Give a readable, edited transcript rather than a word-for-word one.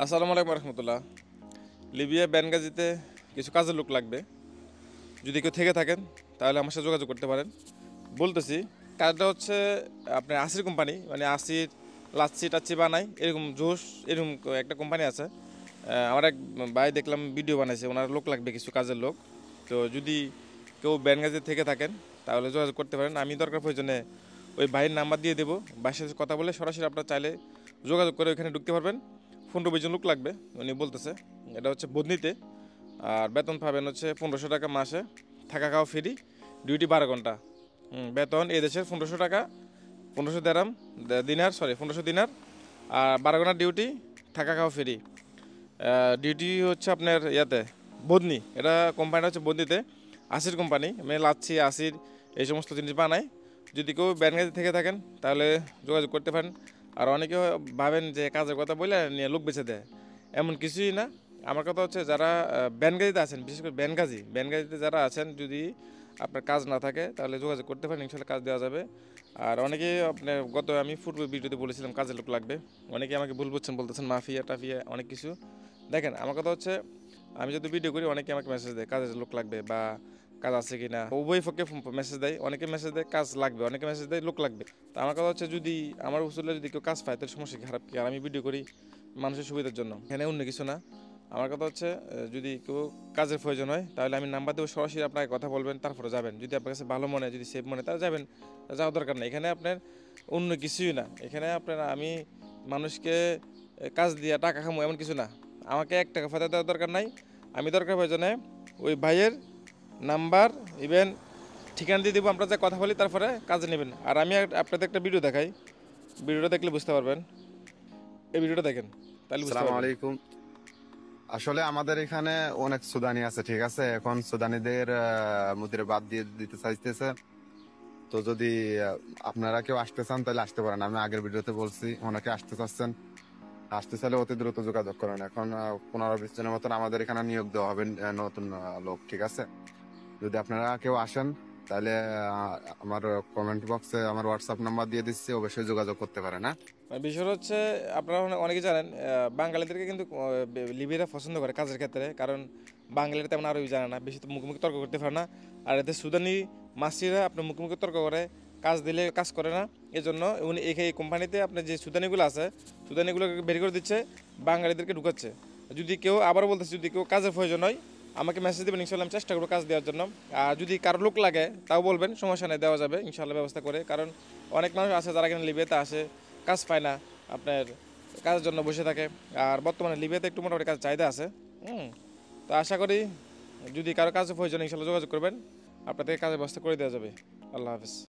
আসসালামু আলাইকুম রহমতুল্লাহ। লিবিয়া বেনগাজিতে কিছু কাজের লোক লাগবে। যদি কেউ থেকে থাকেন তাহলে আমার সাথে যোগাযোগ করতে পারেন। বলতেছি, কাজটা হচ্ছে আপনার আসির কোম্পানি, মানে আসির লাচ্ছি টাচ্ছি বানায়, এরকম জোশ এরকম একটা কোম্পানি আছে। আমার এক ভাই দেখলাম ভিডিও বানাইছে, ওনার লোক লাগবে কিছু কাজের লোক। তো যদি কেউ বেনগাজিতে থেকে থাকেন তাহলে যোগাযোগ করতে পারেন। আমি দরকার প্রয়োজনে ওই ভাইয়ের নাম্বার দিয়ে দেবো, ভাইয়ের সাথে কথা বলে সরাসরি আপনারা চাইলে যোগাযোগ করে ওইখানে ঢুকতে পারবেন। 15-20 জন লোক লাগবে উনি বলতেছে। এটা হচ্ছে বদনিতে, আর বেতন পাবেন হচ্ছে 1500 টাকা মাসে, থাকা খাওয়া ফ্রি, ডিউটি 12 ঘন্টা। বেতন এই দেশের 1500 টাকা, 1500 দেরাম দিনার, 1500 দিনার, আর 12 ঘন্টার ডিউটি, থাকা খাওয়া ফ্রি। ডিউটি হচ্ছে আপনার ইয়াতে বদনি, এটা কোম্পানিটা হচ্ছে বদনিতে, আসির কোম্পানি, মানে লাচ্ছি আসির এই সমস্ত জিনিস বানায়। যদি কেউ বেনগাজি থেকে থাকেন তাহলে যোগাযোগ করতে পারেন। আর অনেকে ভাবেন যে কাজের কথা বলে নিয়ে লোক বেছে দেয়, এমন কিছুই না। আমার কথা হচ্ছে যারা বেনগাজিতে আছেন, বিশেষ করে বেনগাজিতে যারা আছেন, যদি আপনার কাজ না থাকে তাহলে যোগাযোগ করতে পারেন, ইনশাল্লাহ কাজ দেওয়া যাবে। আর অনেকে আপনার আমি পূর্বে ভিডিওতে বলেছিলাম কাজের লোক লাগবে, অনেকে আমাকে ভুল বুঝছেন, বলতেছেন মাফিয়া টাফিয়া অনেক কিছু। দেখেন, আমার কথা হচ্ছে আমি যদি ভিডিও করি অনেকে আমাকে মেসেজ দেয় কাজের লোক লাগবে বা কাজ আছে কি না, উভয় পক্ষে মেসেজ দেয়, অনেকে মেসেজ দেয় কাজ লাগবে, অনেকে মেসেজ দেয় লোক লাগবে। তো আমার কথা হচ্ছে যদি আমার উসুলে যদি কেউ কাজ পায় তাহলে সমস্যা খারাপ কি? আর আমি ভিডিও করি মানুষের সুবিধার জন্য, এখানে অন্য কিছু না। আমার কথা হচ্ছে যদি কেউ কাজের প্রয়োজন হয় তাহলে আমি নাম্বার দেবো, সরাসরি আপনাকে কথা বলবেন, তারপরে যাবেন। যদি আপনার কাছে ভালো মনে, যদি সেফ মনে, তাহলে যাবেন, যাওয়ার দরকার নেই। এখানে আপনার অন্য কিছুই না, এখানে আপনার আমি মানুষকে কাজ দিয়ে টাকা খামো এমন কিছু না। আমাকে 1 টাকা ফায়দা দেওয়ার দরকার নাই। আমি দরকার প্রয়োজনে ওই ভাইয়ের নাম্বার ইভেন ঠিকানা দিয়ে দেবো, আমরা যা কথা বলি তারপরে কাজে নেবেন। আর আমি আপনাদের একটা ভিডিও দেখাই, ভিডিওটা দেখলে বুঝতে পারবেন। এই ভিডিওটা দেখেন, তাহলে বুঝতে আসসালামু পারবেন। আলাইকুম। আসলে আমাদের এখানে অনেক সুদানি আছে, ঠিক আছে। এখন সুদানিদের মধ্যে বাদ দিয়ে দিতে চাইতেছে। তো যদি আহ, আপনারা কেউ আসতে চান তাহলে আসতে পারেন। আমি আগের ভিডিওতে বলছি অনেকে আসতে চাচ্ছেন, আসতে চাইলে অতি দ্রুত যোগাযোগ করেন। এখন 15-20 জনের মতন আমাদের এখানে নিয়োগ দেওয়া হবে, নতুন লোক, ঠিক আছে। যদি আপনারা কেউ আসেন তাহলে আমার কমেন্ট বক্সে আমার হোয়াটসঅ্যাপ নাম্বার দিয়ে দিচ্ছি, অবশ্যই যোগাযোগ করতে পারেন। হ্যাঁ, মানে বিষয়টা হচ্ছে আপনারা অনেকে জানেন বাঙালিদেরকে কিন্তু লিবিয়ারা পছন্দ করে কাজের ক্ষেত্রে, কারণ বাঙালিরা তেমন আরবি জানে না, বেশি তো মুখোমুখি তর্ক করতে পারে না। আর এতে সুদানি মাসিরা আপনার মুখোমুখি তর্ক করে, কাজ দিলে কাজ করে না। এই জন্য উনি এই কোম্পানিতে আপনার যে সুদানিগুলো আছে, সুদানিগুলোকে বের করে দিচ্ছে, বাঙালিদেরকে ঢুকাচ্ছে। যদি কেউ আবার বলতেছে, যদি কেউ কাজের প্রয়োজন হয় আমাকে মেসেজ দেবেন, ইনশাল্লাহ আমি চেষ্টা করবো কাজ দেওয়ার জন্য। আর যদি কারো লোক লাগে তাও বলবেন, সমস্যা নেই, দেওয়া যাবে ইনশাল্লাহ ব্যবস্থা করে। কারণ অনেক মানুষ আছে যারা এখানে লিবিয়াতে আসে, কাজ পায় না, আপনার কাজের জন্য বসে থাকে। আর বর্তমানে লিবিয়াতে একটু মোটামুটি কাজ চাহিদা আছে। তো আশা করি যদি কারো কাজে প্রয়োজন ইনশাল্লাহ যোগাযোগ করবেন, আপনাদের কাজের ব্যবস্থা করে দেওয়া যাবে। আল্লাহ হাফিজ।